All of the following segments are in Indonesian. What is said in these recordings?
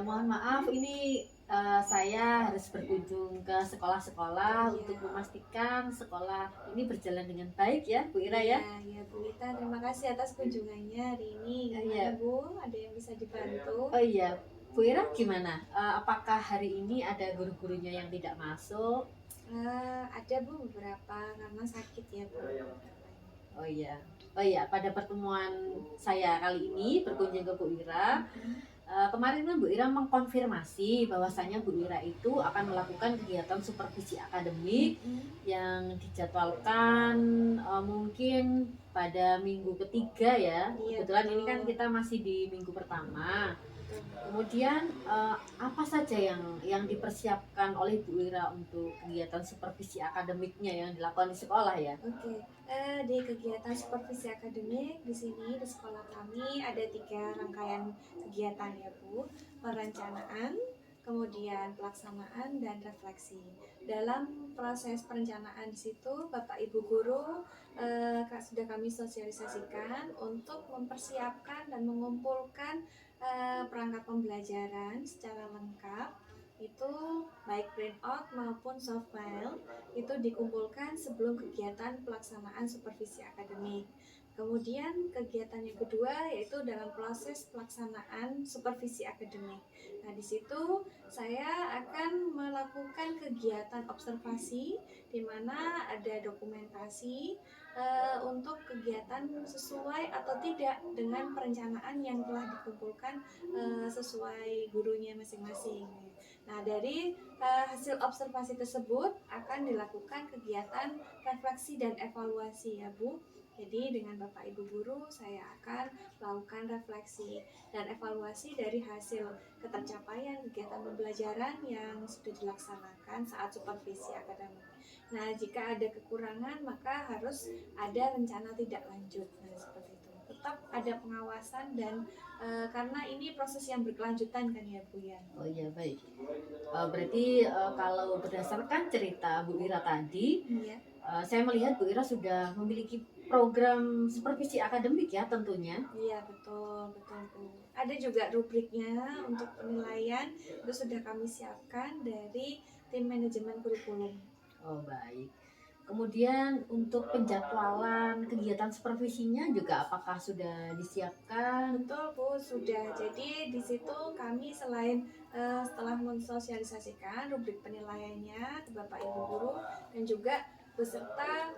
Ya, mohon maaf ini saya harus berkunjung ke sekolah-sekolah Iya, untuk memastikan sekolah ini berjalan dengan baik ya, Bu Ira ya. iya, iya Bu Lita, terima kasih atas kunjungannya hari ini. Gimana Ya, Bu? Ada yang bisa dibantu? oh iya, Bu Ira gimana? Apakah hari ini ada guru-gurunya yang tidak masuk? Ada Bu beberapa karena sakit ya Bu beberapanya. Oh iya, oh iya, pada pertemuan saya kali ini berkunjung ke Bu Ira. Mm-mm, Kemarin kan Bu Ira mengkonfirmasi bahwasanya Bu Ira itu akan melakukan kegiatan supervisi akademik mm-mm. yang dijadwalkan mungkin pada minggu ketiga ya. Iya Kebetulan ini kan betul, kita masih di minggu pertama. betul betul. Kemudian apa saja yang dipersiapkan oleh Bu Ira untuk kegiatan supervisi akademiknya yang dilakukan di sekolah ya? Oke, di kegiatan supervisi akademik di sini di sekolah kami ada 3 rangkaian kegiatan ya Bu. Perencanaan, kemudian pelaksanaan dan refleksi. Dalam proses perencanaan di situ Bapak Ibu guru sudah kami sosialisasikan untuk mempersiapkan dan mengumpulkan perangkat pembelajaran secara lengkap itu baik printout maupun soft file itu dikumpulkan sebelum kegiatan pelaksanaan supervisi akademik. Kemudian kegiatan yang kedua yaitu dalam proses pelaksanaan supervisi akademik. Nah, di situ saya akan melakukan kegiatan observasi di mana ada dokumentasi untuk kegiatan sesuai atau tidak dengan perencanaan yang telah dikumpulkan sesuai gurunya masing-masing. Nah, dari hasil observasi tersebut akan dilakukan kegiatan refleksi dan evaluasi ya Bu. Jadi dengan Bapak Ibu guru saya akan melakukan refleksi dan evaluasi dari hasil ketercapaian kegiatan pembelajaran yang sudah dilaksanakan saat supervisi akademik. Nah, jika ada kekurangan maka harus ada rencana tidak lanjut. Nah, seperti itu. Tetap ada pengawasan dan karena ini proses yang berkelanjutan kan ya Bu ya. Oh iya, baik. Berarti kalau berdasarkan cerita Bu Ira tadi, Iya. saya melihat Bu Ira sudah memiliki program supervisi akademik ya tentunya. Iya betul betul Bu. Ada juga rubriknya untuk penilaian itu sudah kami siapkan dari tim manajemen kurikulum. Oh baik. Kemudian untuk penjadwalan kegiatan supervisinya juga apakah sudah disiapkan? Betul Bu sudah. Jadi di situ kami selain setelah mensosialisasikan rubrik penilaiannya ke Bapak Ibu guru dan juga beserta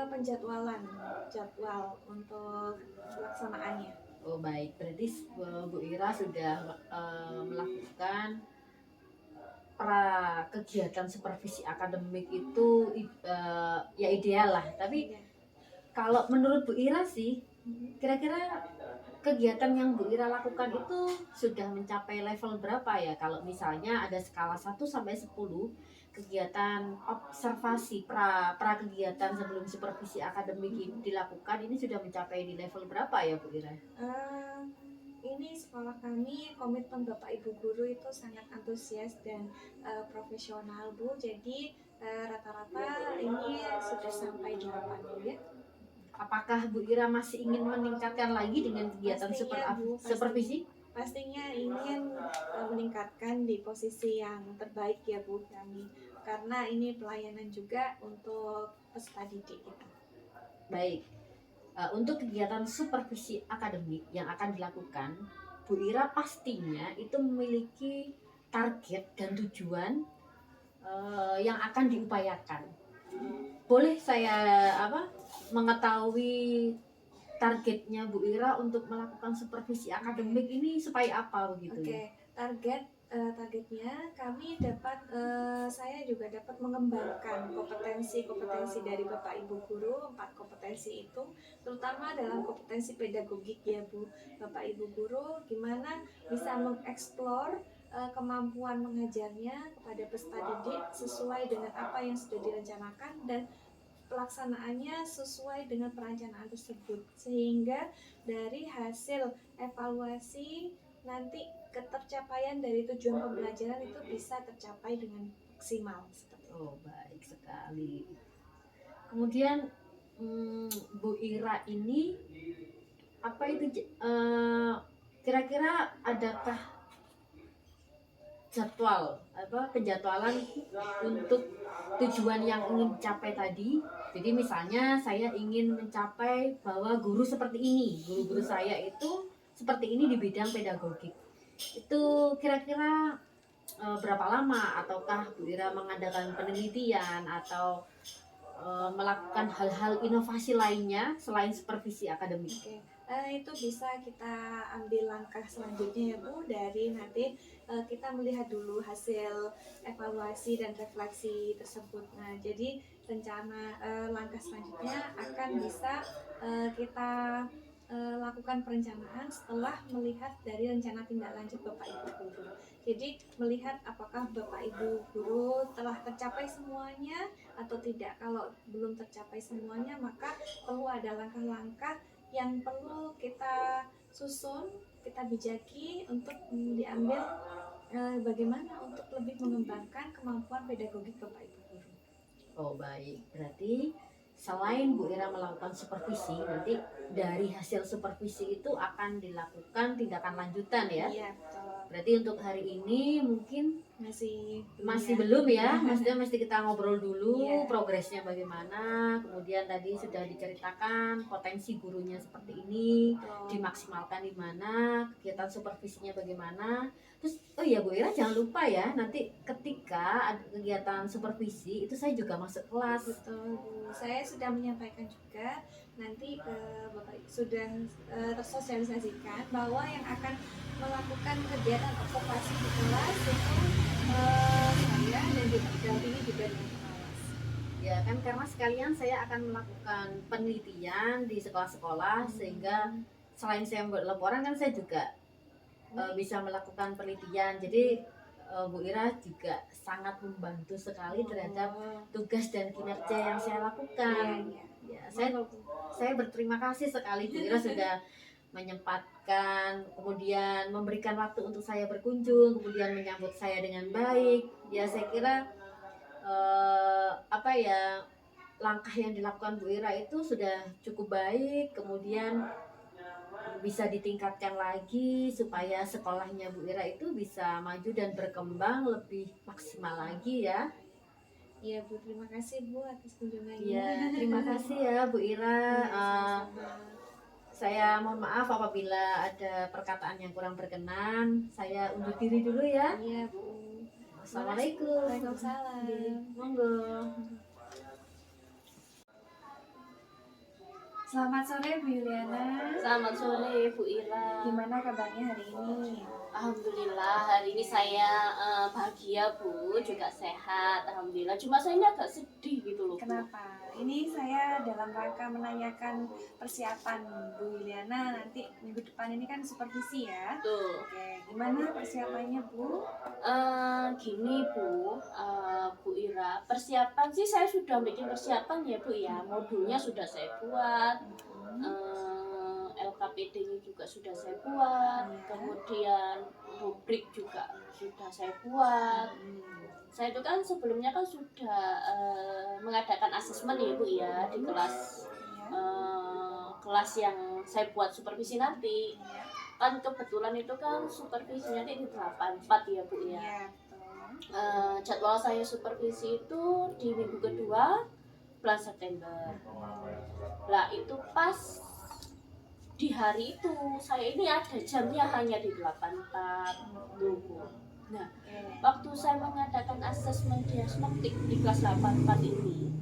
penjadwalan jadwal untuk pelaksanaannya. Oh baik, berarti Bu Ira sudah melakukan kegiatan supervisi akademik itu ya ideal lah. Tapi Iya. kalau menurut Bu Ira sih, Mhm. kira-kira kegiatan yang Bu Ira lakukan itu sudah mencapai level berapa ya? Kalau misalnya ada skala 1 sampai 10, kegiatan observasi pra kegiatan sebelum supervisi akademik ini dilakukan ini sudah mencapai di level berapa ya Bu Ira? Eh, ini sekolah kami komitmen Bapak Ibu guru itu sangat antusias dan profesional Bu. Jadi rata-rata ini sudah sampai 8 Bu ya. Apakah Bu Ira masih ingin meningkatkan lagi dengan kegiatan Pastinya Bu, pastinya. supervisi? Pastinya ingin meningkatkan di posisi yang terbaik ya Bu kami. Karena ini pelayanan juga untuk peserta didik kita. Baik. Untuk kegiatan supervisi akademik yang akan dilakukan, Bu Ira pastinya itu memiliki target dan tujuan yang akan diupayakan. Boleh saya mengetahui targetnya Bu Ira untuk melakukan supervisi akademik ini supaya apa begitu ya? Oke, targetnya kami dapat saya juga dapat mengembangkan kompetensi-kompetensi dari Bapak Ibu guru, 4 kompetensi itu terutama dalam kompetensi pedagogik ya Bu. Bapak Ibu guru gimana bisa mengeksplor kemampuan mengajarnya kepada peserta didik sesuai dengan apa yang sudah direncanakan dan pelaksanaannya sesuai dengan perencanaan tersebut sehingga dari hasil evaluasi nanti ketercapaian dari tujuan pembelajaran itu bisa tercapai dengan maksimal seperti itu. Oh baik sekali. Kemudian Bu Ira ini apa itu kira-kira adakah jadwal penjadwalan untuk tujuan yang ingin dicapai tadi. Jadi misalnya saya ingin mencapai bahwa guru seperti ini, guru-guru saya itu seperti ini di bidang pedagogik. Itu kira-kira berapa lama, ataukah Bu Ira mengadakan penelitian atau melakukan hal-hal inovasi lainnya selain supervisi akademik? Oke, itu bisa kita ambil langkah selanjutnya ya Bu, dari nanti kita melihat dulu hasil evaluasi dan refleksi tersebut. Nah, jadi rencana langkah selanjutnya akan bisa kita lakukan perencanaan setelah melihat dari rencana tindak lanjut Bapak Ibu Guru. Jadi melihat apakah Bapak Ibu Guru telah tercapai semuanya atau tidak. Kalau belum tercapai semuanya, maka perlu ada langkah-langkah yang perlu kita susun, kita bijaki untuk diambil bagaimana untuk lebih mengembangkan kemampuan pedagogik Bapak Ibu Guru. Oh baik, berarti selain Bu Ira melakukan supervisi, nanti dari hasil supervisi itu akan dilakukan tindakan lanjutan ya? Iya, betul. Berarti untuk hari ini mungkin masih ya. belum ya, maksudnya mesti kita ngobrol dulu Iya. progresnya bagaimana. Kemudian tadi sudah diceritakan potensi gurunya seperti ini, dimaksimalkan di mana, kegiatan supervisinya bagaimana. Terus oh iya Bu Ira, jangan lupa ya, nanti ketika ada kegiatan supervisi itu saya juga masuk kelas. Betul Bu, saya sudah menyampaikan juga nanti ke Bapak sudah tersosialisasikan bahwa yang akan melakukan kegiatan observasi di kelas itu saya dan didampingi juga dengan pengawas. Ya kan, karena sekalian saya akan melakukan penelitian di sekolah-sekolah, sehingga selain saya membuat laporan kan saya juga bisa melakukan penelitian. Jadi Bu Ira juga sangat membantu sekali terhadap tugas dan kinerja yang saya lakukan. Ya, saya berterima kasih sekali Bu Ira sudah menyempatkan, kemudian memberikan waktu untuk saya berkunjung, kemudian menyambut saya dengan baik. Ya saya kira langkah yang dilakukan Bu Ira itu sudah cukup baik, kemudian bisa ditingkatkan lagi supaya sekolahnya Bu Ira itu bisa maju dan berkembang lebih maksimal lagi ya. Iya Bu, terima kasih Bu atas kunjungannya. Iya, terima kasih ya Bu Ira. Saya mohon maaf apabila ada perkataan yang kurang berkenan. Saya undur diri dulu ya. Iya Bu. Assalamualaikum. Waalaikumsalam. Monggo. Selamat sore Bu Yuliana. Selamat sore Bu Ira. Gimana kabarnya hari ini? Alhamdulillah hari ini saya bahagia Bu, juga sehat. Alhamdulillah. Cuma saya ini agak sedih gitu loh Bu. Kenapa? Ini saya dalam rangka menanyakan persiapan Bu Yuliana nanti minggu depan ini kan supervisi ya. Tuh. Oke, gimana persiapannya Bu? Gini Bu, Bu Ira, persiapan sih saya sudah bikin persiapan ya Bu ya. Modulnya sudah saya buat. LKPD-nya juga sudah saya buat, kemudian rubrik juga sudah saya buat. Saya itu kan sebelumnya kan sudah mengadakan asesmen ya Bu ya di kelas kelas yang saya buat supervisi nanti. Kan kebetulan itu kan supervisinya di 84 ya Bu ya. Jadwal saya supervisi itu di minggu kedua bulan September. Lah itu pas di hari itu saya ini ada jamnya hanya di 84 tuh. Nah, waktu saya mengadakan asesmen diagnostik di kelas 84 ini,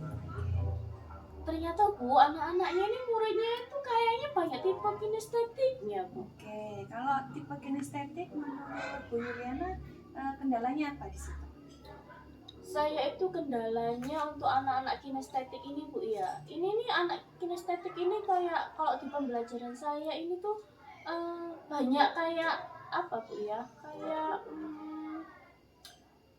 ternyata Bu, anak-anaknya ini muridnya itu kayaknya banyak tipe kinestetiknya Bu. Oke, kalau tipe kinestetik menurut Bu Yuliana kendalanya apa di situ? Saya itu kendalanya untuk anak-anak kinestetik ini Bu ya. Ini nih anak kinestetik ini kayak kalau di pembelajaran saya ini tuh banyak kayak apa Bu ya? Kayak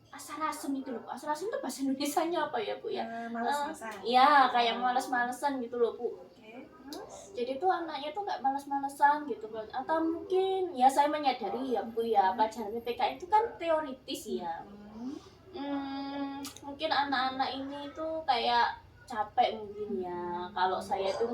asal-asem itu loh. Asal-asem itu bahasa Indonesianya apa ya Bu ya? Males-malesan. Iya, kayak males-malesan gitu loh Bu. Oke, terus? Jadi tuh anaknya tuh kayak males-malesan gitu kan. Atau mungkin ya saya menyadari ya Bu ya, pelajaran PPK itu kan teoritis ya. Mungkin anak-anak ini tuh kayak capek mungkin ya kalau saya itu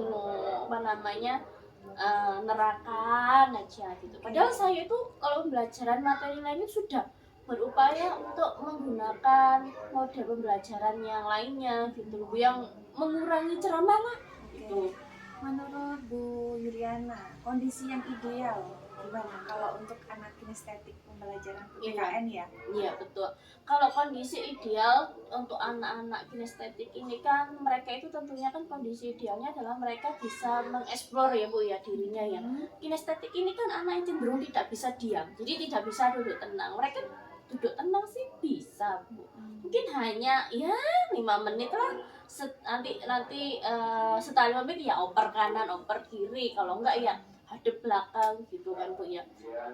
nerangkan aja gitu. Padahal saya itu kalau pembelajaran materi lainnya sudah berupaya untuk menggunakan model pembelajaran yang lainnya gitu Bu, yang mengurangi ceramah lah gitu. Menurut Bu Yuliana, kondisi yang ideal gimana kalau untuk anak kinestetik pembelajaran PKN ya? Iya betul. Kalau kondisi ideal untuk anak-anak kinestetik ini kan mereka itu tentunya kan kondisi idealnya adalah mereka bisa mengeksplor ya Bu ya dirinya ya. Kinestetik ini kan anak yang cenderung tidak bisa diam, jadi tidak bisa duduk tenang. Mereka duduk tenang sih bisa Bu. Mungkin hanya ya 5 menit lah. Setelah 5 menit ya oper kanan, oper kiri. Kalau enggak ya hadap belakang gitu kan Bu ya.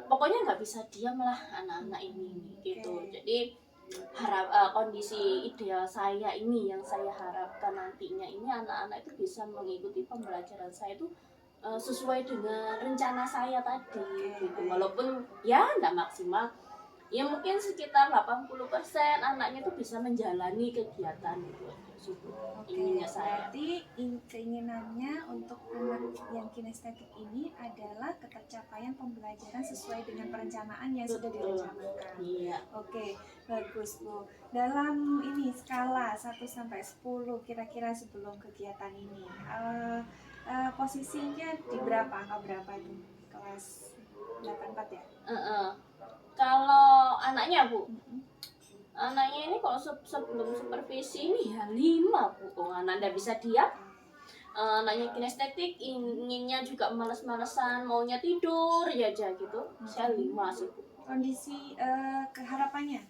Pokoknya nggak bisa diam lah anak-anak ini gitu. Jadi kondisi ideal saya ini yang saya harapkan nantinya ini anak-anak itu bisa mengikuti pembelajaran saya itu sesuai dengan rencana saya tadi gitu. Walaupun ya nggak maksimal, ya mungkin sekitar 80% anaknya itu bisa menjalani kegiatan gitu. Ininya saya. Berarti keinginannya untuk anak yang kinestetik ini adalah ketercapaian pembelajaran sesuai dengan perencanaan yang sudah direncanakan. Iya. Oke, bagus Bu. Dalam ini skala 1 sampai 10 kira-kira sebelum kegiatan ini, posisinya di berapa, angka berapa itu? Kelas 84 ya? Kalau anaknya Bu, anaknya ini kalau sebelum supervisi ini ya 5 Bu. Anak tidak bisa diam. Anaknya kinestetik inginnya juga males-malesan, maunya tidur ya aja gitu. Saya 5 sih Bu. Kondisi keharapannya?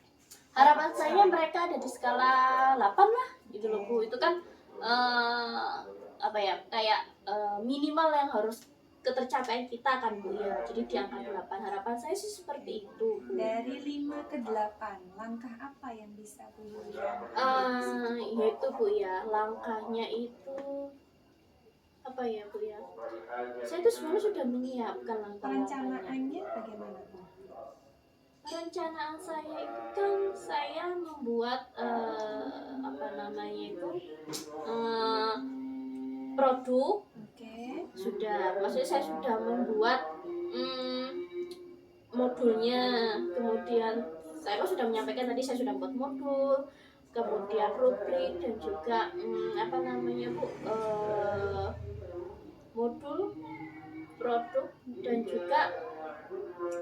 Harapan saya mereka ada di skala 8 lah gitu loh Bu. Itu kan apa ya, kayak minimal yang harus ketercapaian kita kan Bu ya. Jadi di angka 8 harapan saya sih seperti itu Bu. Dari 5 ke 8 langkah apa yang bisa Bu Yuliana yaitu Bu ya, langkahnya itu apa ya Bu ya, saya itu sebenarnya sudah menyiapkan langkah-langkahnya. perencanaannya bagaimana Bu? Perencanaan saya itu kan saya membuat apa namanya itu produk. Sudah, maksudnya saya sudah membuat modulnya, kemudian saya kan sudah menyampaikan tadi saya sudah buat modul, kemudian rubrik dan juga apa namanya Bu, modul, produk, dan juga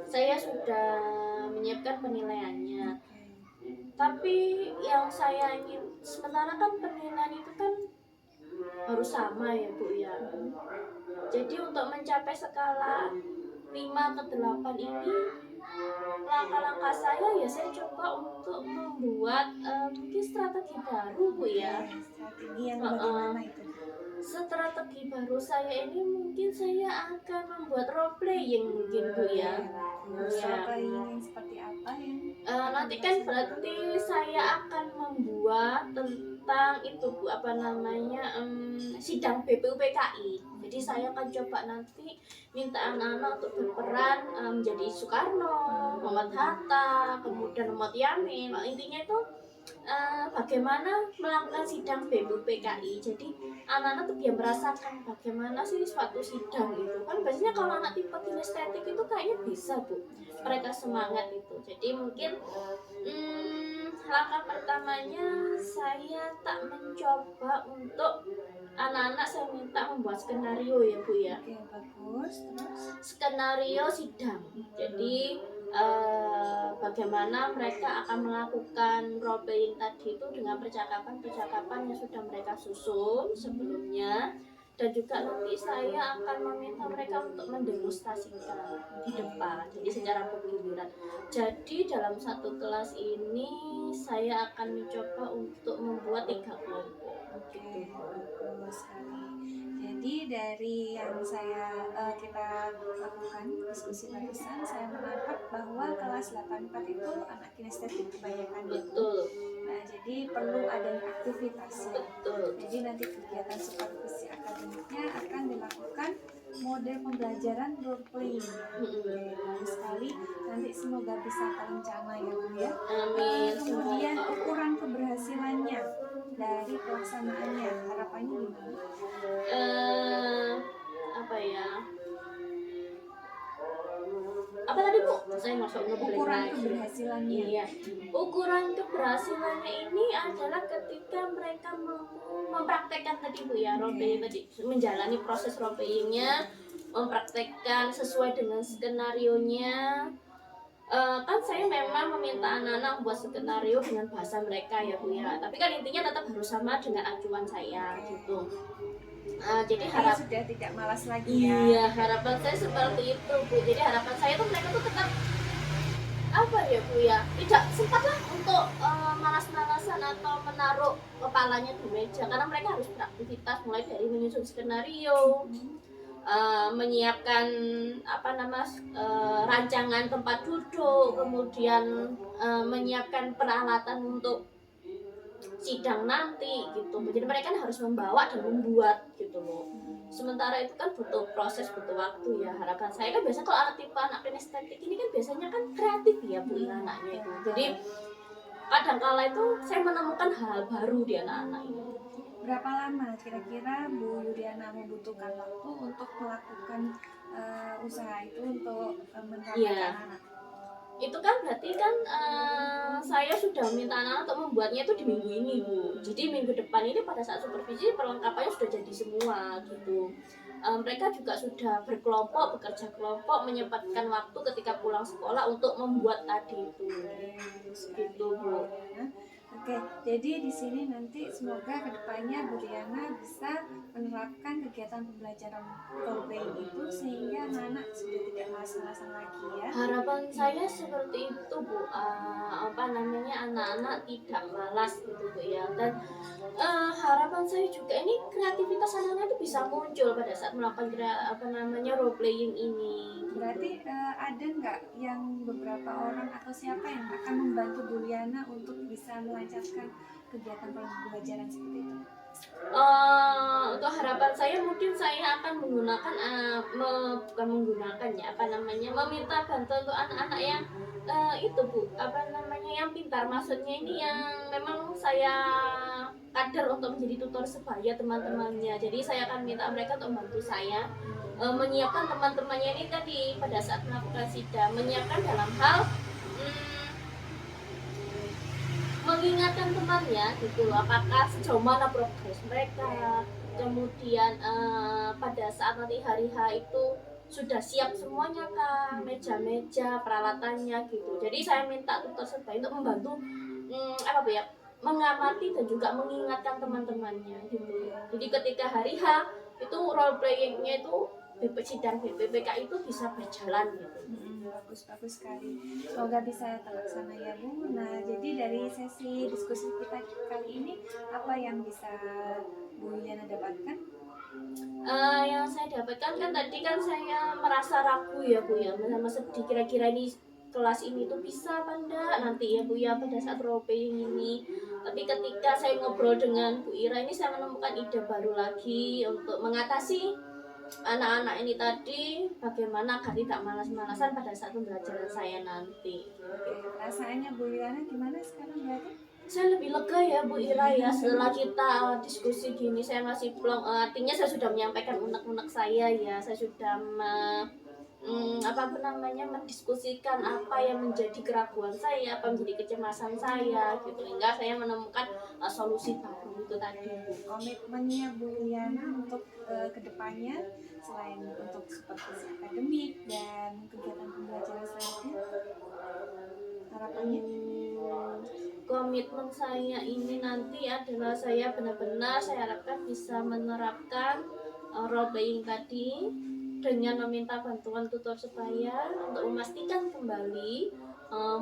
saya sudah menyiapkan penilaiannya. Tapi yang saya ingin sementara kan penilaian itu kan harus sama ya Bu ya. Jadi untuk mencapai skala 5 ke 8 ini, langkah-langkah saya ya saya coba untuk membuat mungkin strategi baru Bu ya. Strategi yang bagaimana itu? Strategi baru saya ini mungkin saya akan membuat role playing mungkin Bu ya. Role playing seperti apa ya? Nanti kan berarti saya akan membuat tentang itu Bu, apa namanya, sidang BPUPKI. Jadi saya akan coba nanti minta anak-anak untuk berperan menjadi Soekarno, Muhammad Hatta, kemudian Muhammad Yamin. Nah, intinya itu bagaimana melakukan sidang BPUPKI. Jadi anak-anak tuh biar merasakan bagaimana sih suatu sidang itu. Kan biasanya kalau anak tipe kinestetik itu kayaknya bisa Bu, mereka semangat itu. Jadi mungkin langkah pertamanya saya tak mencoba untuk anak-anak, saya minta membuat skenario ya Bu ya. Oke, bagus. Terus Skenario sidang. Jadi bagaimana mereka akan melakukan role playing tadi itu dengan percakapan-percakapan yang sudah mereka susun sebelumnya, dan juga nanti saya akan meminta mereka untuk mendemonstrasikan di depan, jadi secara bergiliran. Jadi dalam satu kelas ini saya akan mencoba untuk membuat 3 kelompok. Oke, bagus sekali. Jadi dari yang kita lakukan diskusi barusan, saya menangkap bahwa kelas 84 itu anak kinestetik kebanyakan. Betul. Nah, jadi perlu adanya aktivitas. Betul. Jadi nanti kegiatan supervisi akademiknya akan dilakukan model pembelajaran role playing. Oke, bagus sekali. Nanti semoga bisa terencana ya Bu ya. Amin. Kemudian ukuran keberhasilannya dari pelaksanaannya, harapannya gimana? Apa ya? apa tadi Bu? Saya masuk ngeblank Ukuran lagi. keberhasilannya. Iya, ukuran keberhasilannya ini adalah ketika mereka mempraktekkan tadi Bu ya, role playing tadi, menjalani proses role playingnya, mempraktekkan sesuai dengan skenarionya. Kan saya memang meminta anak-anak membuat skenario dengan bahasa mereka ya Bu ya, tapi kan intinya tetap harus sama dengan acuan saya gitu. Jadi Jadi sudah tidak malas lagi ya. iya, harapan saya seperti itu Bu. Jadi harapan saya tuh mereka tuh tetap apa ya Bu ya, tidak sempatlah untuk malas-malasan atau menaruh kepalanya di meja, karena mereka harus beraktivitas mulai dari menyusun skenario, menyiapkan rancangan tempat duduk, kemudian menyiapkan peralatan untuk sidang nanti gitu. Jadi mereka kan harus membawa dan membuat gitu loh. Sementara itu kan butuh proses, butuh waktu ya. Harapan saya kan biasanya kalau anak tipe anak kinestetik ini kan biasanya kan kreatif ya Bu anaknya itu. Jadi kadang kala itu saya menemukan hal baru di anak-anak ini. Berapa lama kira-kira Bu Yuliana membutuhkan waktu untuk melakukan usaha itu untuk menerapkan Iya. anak-anak? Itu kan berarti kan saya sudah minta anak-anak untuk membuatnya itu di minggu ini Bu. Jadi minggu depan ini pada saat supervisi perlengkapannya sudah jadi semua gitu. Mereka juga sudah berkelompok, bekerja kelompok, menyempatkan waktu ketika pulang sekolah untuk membuat tadi itu. Gitu Bu. Oke, jadi di sini nanti semoga kedepannya Bu Riana bisa menerapkan kegiatan pembelajaran role playing itu sehingga anak-anak sudah tidak malas-malasan lagi ya. Harapan saya seperti itu Bu, anak-anak tidak malas gitu Bu ya. Dan harapan saya juga ini kreativitas anak-anak itu bisa muncul pada saat melakukan role playing ini. Berarti ada nggak yang beberapa orang atau siapa yang akan membantu Bu Riana untuk bisa melancarkan kegiatan pembelajaran seperti itu? Untuk harapan saya mungkin saya akan menggunakan bukan menggunakan ya meminta bantuan untuk anak-anak yang itu Bu yang pintar, maksudnya ini yang memang saya kader untuk menjadi tutor sebaya teman-temannya. Jadi saya akan minta mereka untuk membantu saya menyiapkan teman-temannya ini tadi pada saat melakukan sidang, menyiapkan dalam hal mengingatkan temannya gitu loh, apakah sejauh mana progres mereka, kemudian pada saat nanti hari H itu sudah siap semuanya kah, meja-meja, peralatannya gitu. Jadi saya minta tutor sebaya untuk membantu mengamati dan juga mengingatkan teman-temannya gitu. Jadi ketika hari H itu role playingnya itu sidang BPPK itu bisa berjalan gitu. Bagus sekali. Semoga bisa terlaksana ya Bu. Nah, jadi dari sesi diskusi kita kali ini apa yang bisa Bu Yuliana dapatkan? Yang saya dapatkan kan tadi kan saya merasa ragu ya Bu ya, sama sedih kira-kira ini kelas ini tuh bisa apa enggak nanti ya Bu ya pada saat role playing ini. Tapi ketika saya ngobrol dengan Bu Ira ini saya menemukan ide baru lagi untuk mengatasi anak-anak ini tadi, bagaimana agar tidak malas-malasan pada saat pembelajaran saya nanti. Rasanya Bu Yuliana gimana sekarang berarti? Saya lebih lega ya Bu Ira ya, setelah kita diskusi gini saya masih plong, artinya saya sudah menyampaikan unek-unek saya ya, saya sudah mendiskusikan apa yang menjadi keraguan saya, apa menjadi kecemasan saya gitu, hingga saya menemukan solusi baru itu tadi. Komitmennya Bu Yuliana untuk kedepannya selain untuk supervisi akademik dan kegiatan pembelajaran selanjutnya, harapannya? Komitmen saya ini nanti adalah saya benar-benar saya harapkan bisa menerapkan role playing tadi dengan meminta bantuan tutor sebaya untuk memastikan kembali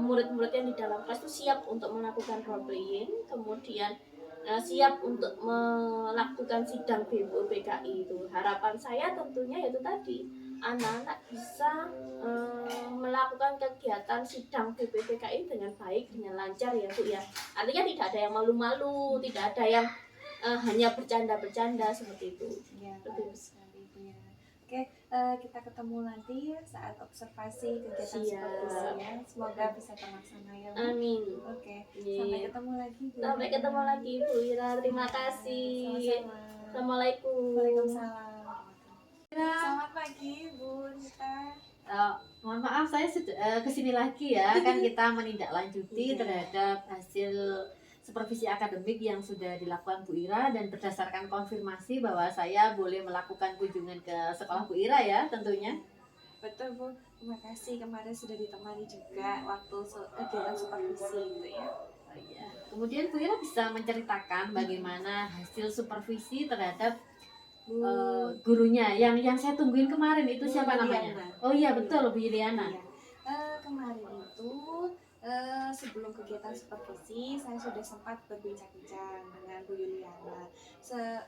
murid-murid yang di dalam kelas itu siap untuk melakukan role playing, kemudian siap untuk melakukan sidang BPPKI itu. Harapan saya tentunya yaitu tadi anak-anak bisa melakukan kegiatan sidang BPPKI dengan baik, dengan lancar ya Bu ya. Artinya tidak ada yang malu-malu, tidak ada yang hanya bercanda-bercanda seperti itu. Ya, bagus sekali Bu ya. Oke, kita ketemu nanti ya saat observasi kegiatan supervisi ya. Semoga bisa terlaksana ya Bu. Amin. Oke, sampai ketemu lagi Bu. Sampai ketemu lagi Bu Ira. Terima kasih. Sama-sama. Assalamualaikum. Waalaikumsalam. Selamat pagi Bu Nita. Eh, mohon maaf saya sudah kesini lagi ya, kan kita menindaklanjuti Iya. terhadap hasil supervisi akademik yang sudah dilakukan Bu Ira, dan berdasarkan konfirmasi bahwa saya boleh melakukan kunjungan ke sekolah Bu Ira ya tentunya. Betul Bu, terima kasih kemarin sudah ditemani juga waktu kegiatan supervisi gitu ya. Oh, iya. Kemudian Bu Ira bisa menceritakan bagaimana hasil supervisi terhadap Bu gurunya yang saya tungguin kemarin itu Bu siapa namanya? Yuliana. Oh iya betul, Bu Yuliana. Iya. Kemarin itu sebelum kegiatan supervisi saya sudah sempat berbincang-bincang dengan Bu Yuliana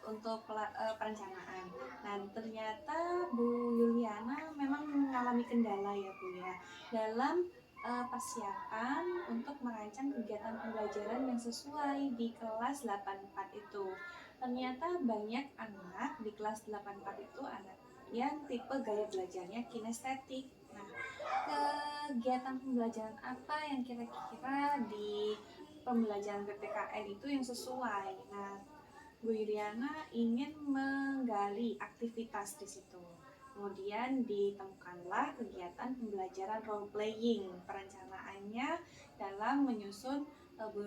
untuk perencanaan. Dan ternyata Bu Yuliana memang mengalami kendala ya Bu ya dalam persiapan untuk merancang kegiatan pembelajaran yang sesuai di kelas 84 itu. Ternyata banyak anak di kelas 84 itu anak yang tipe gaya belajarnya kinestetik. Nah, kegiatan pembelajaran apa yang kira-kira di pembelajaran PPKN itu yang sesuai? Nah, Bu Iriana ingin menggali aktivitas di situ. Kemudian ditemukanlah kegiatan pembelajaran role playing. Perencanaannya dalam menyusun Bu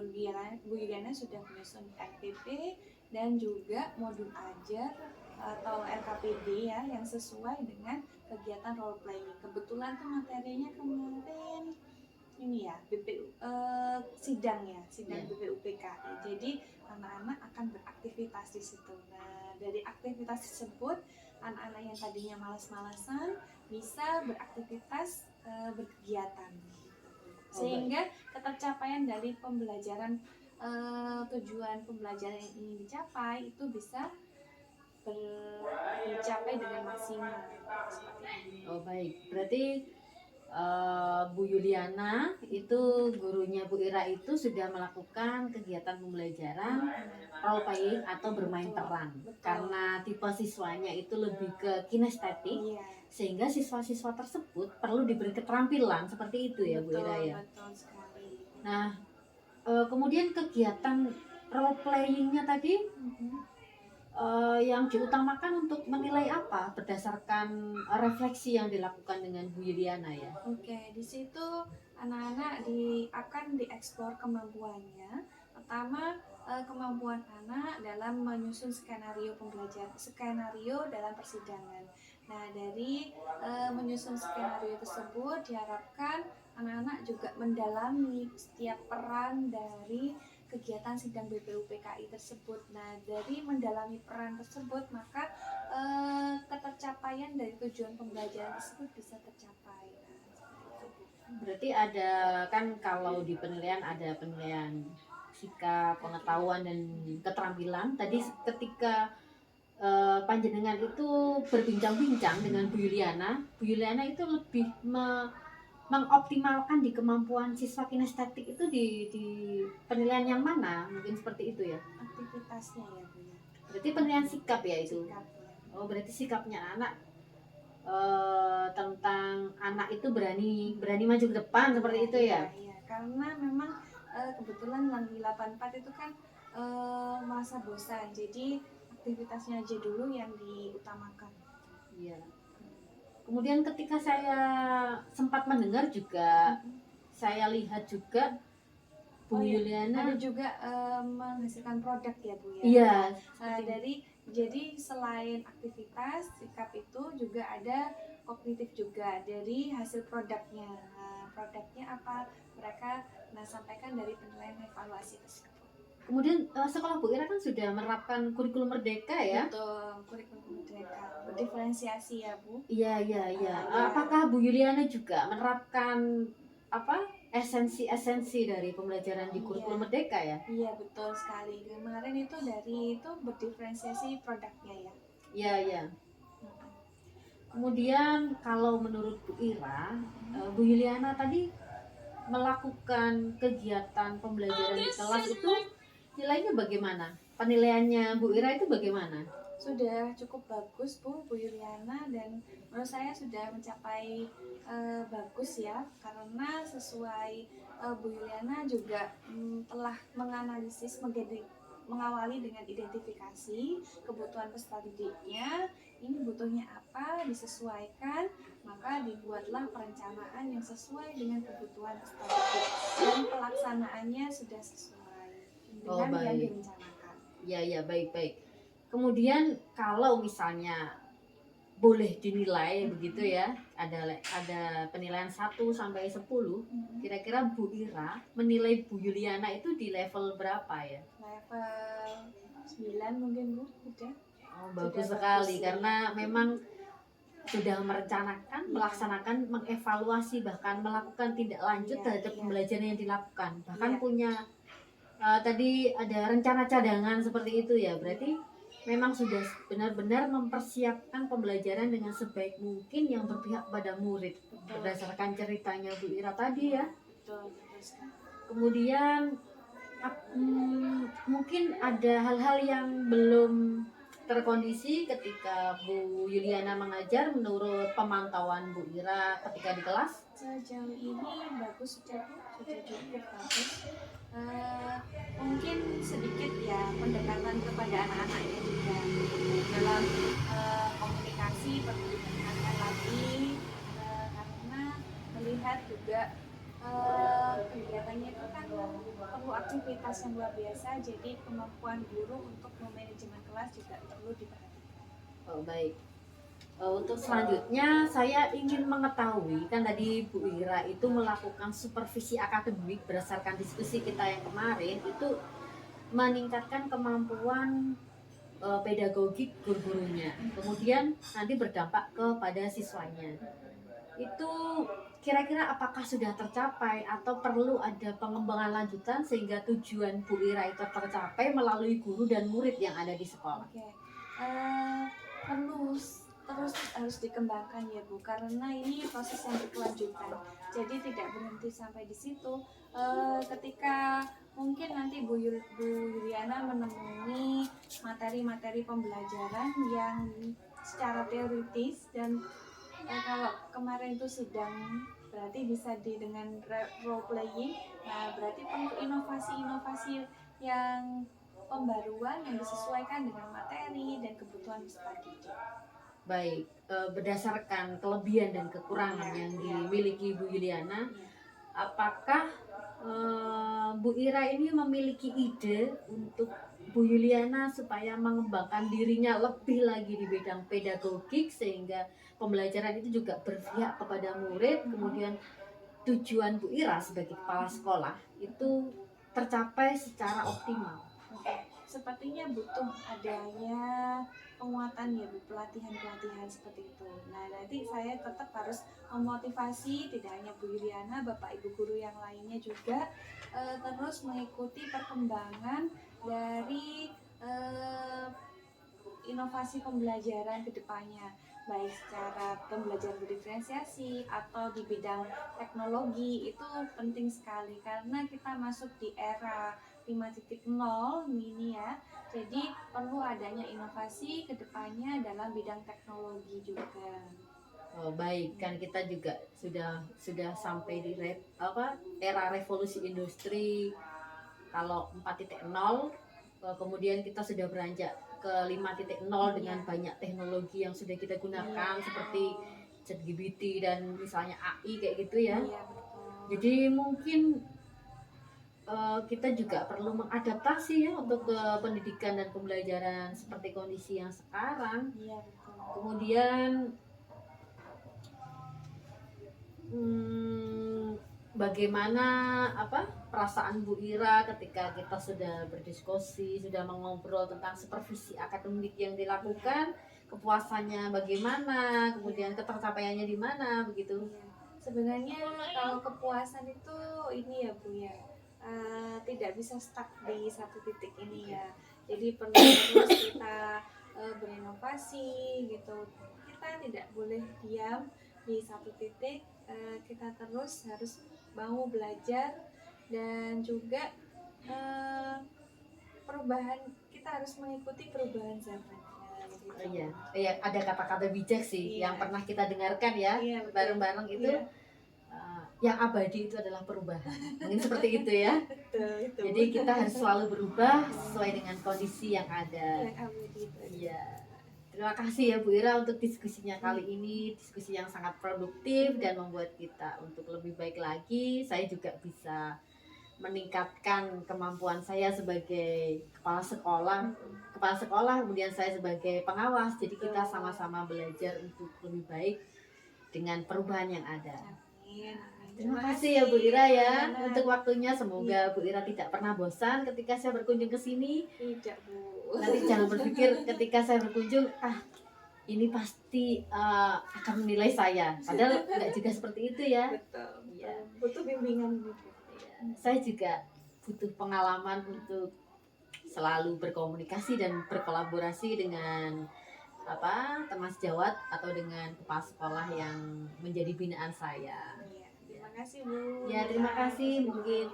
Iriana sudah menyusun RPP dan juga modul ajar atau RKPD ya yang sesuai dengan kegiatan role playing. Kebetulan tuh materinya kemarin ini ya BPU sidang ya sidang Yeah. BPUPKI. Jadi anak-anak akan beraktivitas di situ. Nah dari aktivitas tersebut anak-anak yang tadinya malas-malasan bisa beraktivitas berkegiatan gitu. Sehingga ketercapaian dari pembelajaran tujuan pembelajaran yang ingin dicapai itu bisa dicapai dengan maksimal. Oh baik, berarti Bu Yuliana itu gurunya Bu Ira itu sudah melakukan kegiatan pembelajaran role playing atau bermain peran. Betul. Karena tipe siswanya itu lebih ke kinestetik, Iya. sehingga siswa-siswa tersebut perlu diberi keterampilan seperti itu ya Bu Ira ya. Betul sekali. Nah, kemudian kegiatan role playingnya tadi yang diutamakan untuk menilai apa berdasarkan refleksi yang dilakukan dengan Bu Yuliana ya. Oke, di situ anak-anak akan dieksplor kemampuannya. Pertama, kemampuan anak dalam menyusun skenario pembelajaran, skenario dalam persidangan. Nah, dari menyusun skenario tersebut diharapkan anak-anak juga mendalami setiap peran dari kegiatan sidang BPUPKI tersebut. Nah, dari mendalami peran tersebut, maka ketercapaian dari tujuan pembelajaran tersebut bisa tercapai. Berarti ada kan kalau di penilaian ada penilaian sikap, pengetahuan dan keterampilan. Tadi ketika panjenengan itu berbincang-bincang dengan Bu Yuliana itu lebih mengoptimalkan di kemampuan siswa kinestetik itu di penilaian yang mana? Mungkin seperti itu ya. Aktivitasnya ya Bu ya. Berarti penilaian sikap ya itu. Sikap, ya. Oh, berarti sikapnya anak tentang anak itu berani maju ke depan seperti itu ya. Iya, karena memang kebetulan di 84 itu kan masa bosan. Jadi aktivitasnya aja dulu yang diutamakan. Iya. Kemudian ketika saya sempat mendengar juga, saya lihat juga Bu Yuliana ada juga menghasilkan produk ya Bu ya. Iya. Jadi selain aktivitas sikap itu juga ada kognitif juga dari hasil produknya. Nah, produknya apa mereka sampaikan dari penilaian evaluasi tersebut. Kemudian sekolah Bu Ira kan sudah menerapkan kurikulum merdeka ya. Betul, kurikulum merdeka berdiferensiasi ya Bu. Iya. Apakah Bu Yuliana juga menerapkan esensi dari pembelajaran di kurikulum merdeka ya? Iya betul sekali. Kemarin itu berdiferensiasi produknya ya. Iya. Kemudian kalau menurut Bu Ira, Bu Yuliana tadi melakukan kegiatan pembelajaran di kelas itu nilainya bagaimana? Penilaiannya Bu Ira itu bagaimana? Sudah cukup bagus Bu Yuliana, dan menurut saya sudah mencapai bagus ya, karena sesuai Bu Yuliana juga telah menganalisis mengawali dengan identifikasi kebutuhan peserta didiknya, ini butuhnya apa, disesuaikan maka dibuatlah perencanaan yang sesuai dengan kebutuhan peserta dan pelaksanaannya sudah sesuai Oh, dengan yang baik. direncanakan. Ya, baik. Kemudian kalau misalnya boleh dinilai begitu ya, ada penilaian 1 sampai 10, kira-kira Bu Ira menilai Bu Yuliana itu di level berapa ya? Level 9 mungkin Bu, udah. Oh, bagus Sudah sekali bagus, karena memang sudah merencanakan, melaksanakan, mengevaluasi, bahkan melakukan tindak lanjut Iya, terhadap iya. pembelajaran yang dilakukan. Bahkan Iya. punya tadi ada rencana cadangan seperti itu ya. Berarti memang sudah benar-benar mempersiapkan pembelajaran dengan sebaik mungkin yang berpihak pada murid. Betul. Berdasarkan ceritanya Bu Ira tadi ya. Betul sekali. Kemudian mungkin ada hal-hal yang belum terkondisi ketika Bu Yuliana mengajar menurut pemantauan Bu Ira ketika di kelas. Sejauh ini bagus, sudah cukup bagus. Mungkin sedikit ya pendekatan kepada anak-anaknya juga dalam komunikasi perlu ditingkatkan lagi, karena melihat juga kegiatannya itu kan perlu aktivitas yang luar biasa, jadi kemampuan guru untuk memanajemen kelas juga perlu diperhatikan. Oh, baik. Untuk selanjutnya saya ingin mengetahui, kan tadi Bu Ira itu melakukan supervisi akademik berdasarkan diskusi kita yang kemarin, itu meningkatkan kemampuan pedagogik guru-gurunya, kemudian nanti berdampak kepada siswanya. Itu kira-kira apakah sudah tercapai atau perlu ada pengembangan lanjutan sehingga tujuan Bu Ira itu tercapai melalui guru dan murid yang ada di sekolah? Oke. Perlu terus harus dikembangkan ya Bu, karena ini proses yang berkelanjutan, jadi tidak berhenti sampai di situ. Ketika mungkin nanti Bu Yuliana menemui materi-materi pembelajaran yang secara teoritis dan kalau kemarin itu sidang berarti bisa dengan role playing, nah berarti perlu inovasi-inovasi yang pembaruan yang disesuaikan dengan materi dan kebutuhan peserta didik. Baik, berdasarkan kelebihan dan kekurangan yang dimiliki Bu Yuliana, apakah Bu Ira ini memiliki ide untuk Bu Yuliana supaya mengembangkan dirinya lebih lagi di bidang pedagogik sehingga pembelajaran itu juga berpihak kepada murid, kemudian tujuan Bu Ira sebagai kepala sekolah itu tercapai secara optimal? Sepertinya butuh adanya penguatan ya Bu, pelatihan seperti itu. Nah nanti saya tetap harus memotivasi tidak hanya Bu Yuliana, Bapak Ibu guru yang lainnya juga terus mengikuti perkembangan dari inovasi pembelajaran ke depannya, baik secara pembelajaran berdiferensiasi atau di bidang teknologi. Itu penting sekali karena kita masuk di era 5.0 ini ya, jadi perlu adanya inovasi ke depannya dalam bidang teknologi juga. Oh, baik, kan kita juga sudah sampai di era revolusi industri. Kalau 4.0, kemudian kita sudah beranjak ke 5.0 dengan banyak teknologi yang sudah kita gunakan seperti ChatGPT dan misalnya AI kayak gitu ya. Jadi mungkin kita juga perlu mengadaptasi ya untuk pendidikan dan pembelajaran seperti kondisi yang sekarang. Kemudian bagaimana perasaan Bu Ira ketika kita sudah berdiskusi, sudah mengobrol tentang supervisi akademik yang dilakukan, kepuasannya bagaimana, kemudian ketercapaiannya di mana begitu? Sebenarnya kalau kepuasan itu ini ya Bu ya, tidak bisa stuck di satu titik ini ya. Jadi perlu terus kita berinovasi gitu. Kita tidak boleh diam di satu titik. Kita terus harus mau belajar dan juga perubahan. Kita harus mengikuti perubahan zaman. Iya, ada kata-kata bijak sih yang pernah kita dengarkan ya, bareng-bareng itu. Yang abadi itu adalah perubahan. Mungkin seperti itu ya. Betul. Jadi kita harus selalu berubah sesuai dengan kondisi yang ada. Yang abadi itu. Iya. Terima kasih ya Bu Ira untuk diskusinya kali ini, diskusi yang sangat produktif dan membuat kita untuk lebih baik lagi. Saya juga bisa meningkatkan kemampuan saya sebagai kepala sekolah, kemudian saya sebagai pengawas. Jadi kita sama-sama belajar untuk lebih baik dengan perubahan yang ada. Amin. Terima kasih ya Bu Ira ya Gimana? untuk waktunya. Semoga Bu Ira tidak pernah bosan ketika saya berkunjung ke sini. Tidak, Bu. Nanti jangan berpikir ketika saya berkunjung, ini pasti akan menilai saya. Padahal nggak juga seperti itu ya. Betul. Iya. Butuh bimbingan Bu. Saya juga butuh pengalaman untuk selalu berkomunikasi dan berkolaborasi dengan teman sejawat atau dengan kepala sekolah yang menjadi binaan saya. Iya. Terima kasih Bu. Ya, terima kasih. Mungkin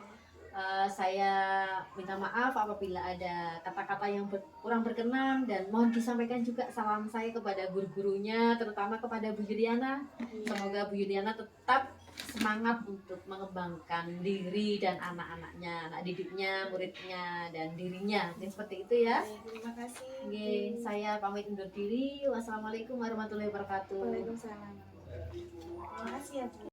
saya minta maaf apabila ada kata-kata yang kurang berkenan, dan mohon disampaikan juga salam saya kepada guru-gurunya, terutama kepada Bu Yuliana. Semoga Bu Yuliana tetap semangat untuk mengembangkan diri dan anak-anaknya, anak didiknya, muridnya, dan dirinya. Mungkin seperti itu ya. Terima kasih. Oke, saya pamit undur diri. Wassalamualaikum warahmatullahi wabarakatuh. Waalaikumsalam. Terima kasih ya Bu.